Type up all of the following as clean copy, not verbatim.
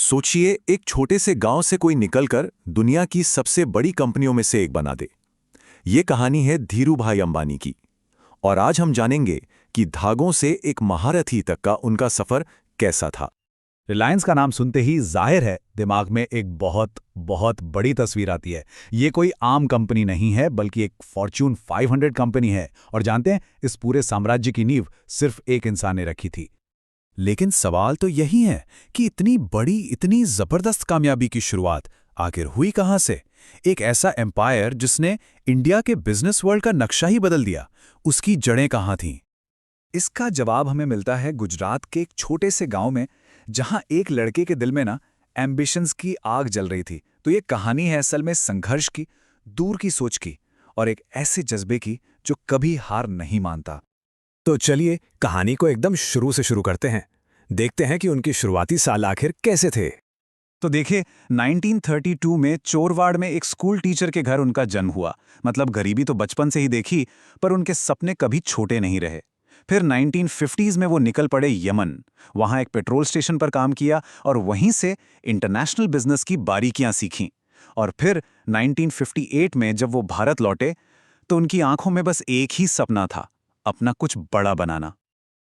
सोचिए, एक छोटे से गांव से कोई निकलकर दुनिया की सबसे बड़ी कंपनियों में से एक बना दे। ये कहानी है धीरूभाई अंबानी की। और आज हम जानेंगे कि धागों से एक महारथी तक का उनका सफर कैसा था। रिलायंस का नाम सुनते ही जाहिर है दिमाग में एक बहुत बहुत बड़ी तस्वीर आती है। ये कोई आम कंपनी नहीं है, बल्कि एक फॉर्च्यून 500 कंपनी है। और जानते हैं, इस पूरे साम्राज्य की नींव सिर्फ एक इंसान ने रखी थी। लेकिन सवाल तो यही है कि इतनी बड़ी, इतनी जबरदस्त कामयाबी की शुरुआत आखिर हुई कहां से? एक ऐसा एम्पायर जिसने इंडिया के बिजनेस वर्ल्ड का नक्शा ही बदल दिया, उसकी जड़ें कहां थीं? इसका जवाब हमें मिलता है गुजरात के एक छोटे से गांव में, जहां एक लड़के के दिल में एम्बिशंस की आग जल रही थी। तो ये कहानी है असल में संघर्ष की, दूर की सोच की, और एक ऐसे जज्बे की जो कभी हार नहीं मानता। तो चलिए कहानी को एकदम शुरू से शुरू करते हैं। देखते हैं कि उनके शुरुआती साल आखिर कैसे थे। तो देखिए, 1932 में चोरवाड़ में एक स्कूल टीचर के घर उनका जन्म हुआ। मतलब गरीबी तो बचपन से ही देखी, पर उनके सपने कभी छोटे नहीं रहे। फिर 1950s में वो निकल पड़े यमन। वहां एक पेट्रोल स्टेशन पर काम किया और वहीं से इंटरनेशनल बिजनेस की बारीकियां सीखीं। और फिर 1958 में जब वो भारत लौटे, तो उनकी आंखों में बस एक ही सपना था, अपना कुछ बड़ा बनाना।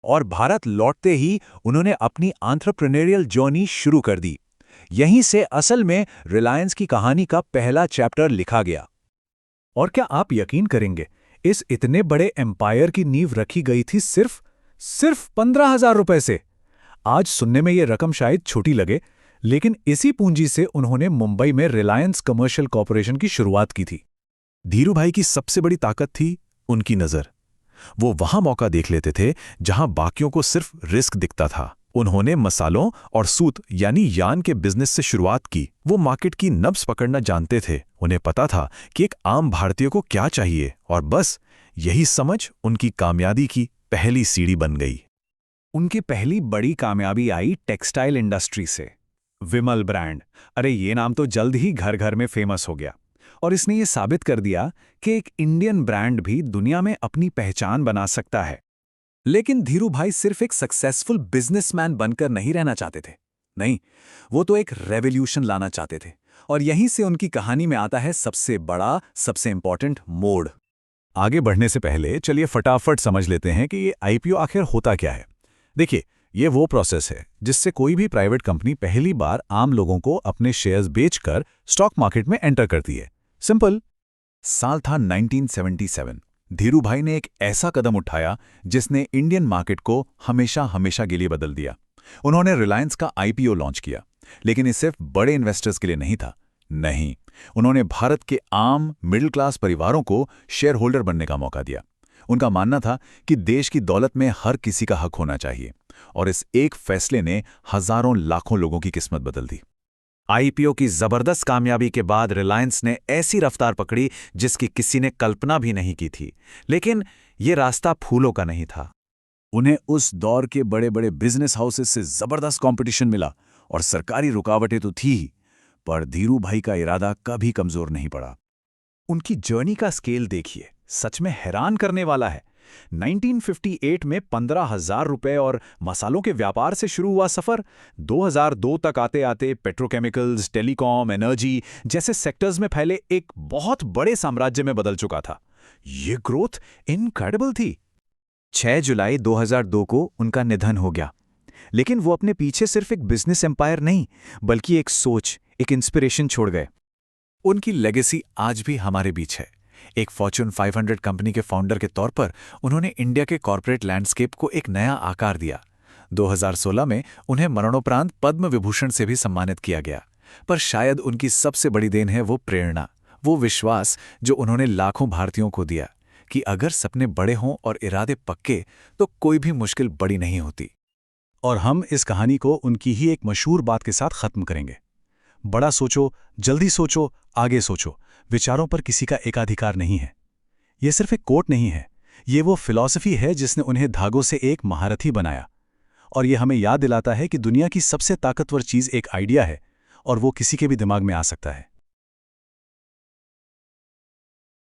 और भारत लौटते ही उन्होंने अपनी एंटरप्रेन्योरियल जर्नी शुरू कर दी। यहीं से असल में रिलायंस की कहानी का पहला चैप्टर लिखा गया। और क्या आप यकीन करेंगे, इस इतने बड़े एम्पायर की नींव रखी गई थी सिर्फ 15,000 रुपए से। आज सुनने में ये रकम शायद छोटी लगे, लेकिन इसी पूंजी से उन्होंने मुंबई में रिलायंस कमर्शियल कॉर्पोरेशन की शुरुआत की थी। धीरूभाई की सबसे बड़ी ताकत थी उनकी नज़र। वो वहां मौका देख लेते थे जहां बाकियों को सिर्फ रिस्क दिखता था। उन्होंने मसालों और सूत यानी यान के बिजनेस से शुरुआत की। वो मार्केट की नब्ज पकड़ना जानते थे। उन्हें पता था कि एक आम भारतीय को क्या चाहिए, और बस यही समझ उनकी कामयाबी की पहली सीढ़ी बन गई। उनकी पहली बड़ी कामयाबी आई टेक्सटाइल इंडस्ट्री से। विमल ब्रांड, अरे ये नाम तो जल्द ही घर घर में फेमस हो गया। और इसने ये साबित कर दिया कि एक इंडियन ब्रांड भी दुनिया में अपनी पहचान बना सकता है। लेकिन धीरूभाई सिर्फ एक सक्सेसफुल बिजनेसमैन बनकर नहीं रहना चाहते थे। नहीं, वो तो एक रेवोल्यूशन लाना चाहते थे। और यहीं से उनकी कहानी में आता है सबसे बड़ा, सबसे इंपॉर्टेंट मोड़। आगे बढ़ने से पहले चलिए फटाफट समझ लेते हैं कि ये आईपीओ आखिर होता क्या है। देखिए, ये वो प्रोसेस है जिससे कोई भी प्राइवेट कंपनी पहली बार आम लोगों को अपने शेयर्स बेचकर स्टॉक मार्केट में एंटर करती है। सिंपल। साल था 1977। धीरूभाई ने एक ऐसा कदम उठाया जिसने इंडियन मार्केट को हमेशा हमेशा के लिए बदल दिया। उन्होंने रिलायंस का आईपीओ लॉन्च किया। लेकिन ये सिर्फ बड़े इन्वेस्टर्स के लिए नहीं था। नहीं, उन्होंने भारत के आम मिडिल क्लास परिवारों को शेयर होल्डर बनने का मौका दिया। उनका मानना था कि देश की दौलत में हर किसी का हक होना चाहिए। और इस एक फैसले ने हजारों लाखों लोगों की किस्मत बदल दी। आईपीओ की जबरदस्त कामयाबी के बाद रिलायंस ने ऐसी रफ्तार पकड़ी जिसकी किसी ने कल्पना भी नहीं की थी। लेकिन यह रास्ता फूलों का नहीं था। उन्हें उस दौर के बड़े बड़े बिजनेस हाउसेस से जबरदस्त कंपटीशन मिला, और सरकारी रुकावटें तो थी ही, पर धीरूभाई का इरादा कभी कमजोर नहीं पड़ा। उनकी जर्नी का स्केल देखिए, सच में हैरान करने वाला है। 1958 में 15,000 रुपए और मसालों के व्यापार से शुरू हुआ सफर 2002 तक आते आते पेट्रोकेमिकल्स, टेलीकॉम, एनर्जी जैसे सेक्टर्स में फैले एक बहुत बड़े साम्राज्य में बदल चुका था। ये ग्रोथ इनक्रेडिबल थी। 6 जुलाई 2002 को उनका निधन हो गया। लेकिन वो अपने पीछे सिर्फ एक बिजनेस एम्पायर नहीं, बल्कि एक सोच, एक इंस्पिरेशन छोड़ गए। उनकी लेगेसी आज भी हमारे बीच है। एक फॉर्च्यून 500 कंपनी के फाउंडर के तौर पर उन्होंने इंडिया के कॉर्पोरेट लैंडस्केप को एक नया आकार दिया। 2016 में उन्हें मरणोपरांत पद्म विभूषण से भी सम्मानित किया गया। पर शायद उनकी सबसे बड़ी देन है वो प्रेरणा, वो विश्वास जो उन्होंने लाखों भारतीयों को दिया कि अगर सपने बड़े हों और इरादे पक्के, तो कोई भी मुश्किल बड़ी नहीं होती। और हम इस कहानी को उनकी ही एक मशहूर बात के साथ खत्म करेंगे। बड़ा सोचो, जल्दी सोचो, आगे सोचो। विचारों पर किसी का एकाधिकार नहीं है। यह सिर्फ एक कोट नहीं है, ये वो फिलॉसफी है जिसने उन्हें धागों से एक महारथी बनाया। और ये हमें याद दिलाता है कि दुनिया की सबसे ताकतवर चीज़ एक आइडिया है, और वो किसी के भी दिमाग में आ सकता है।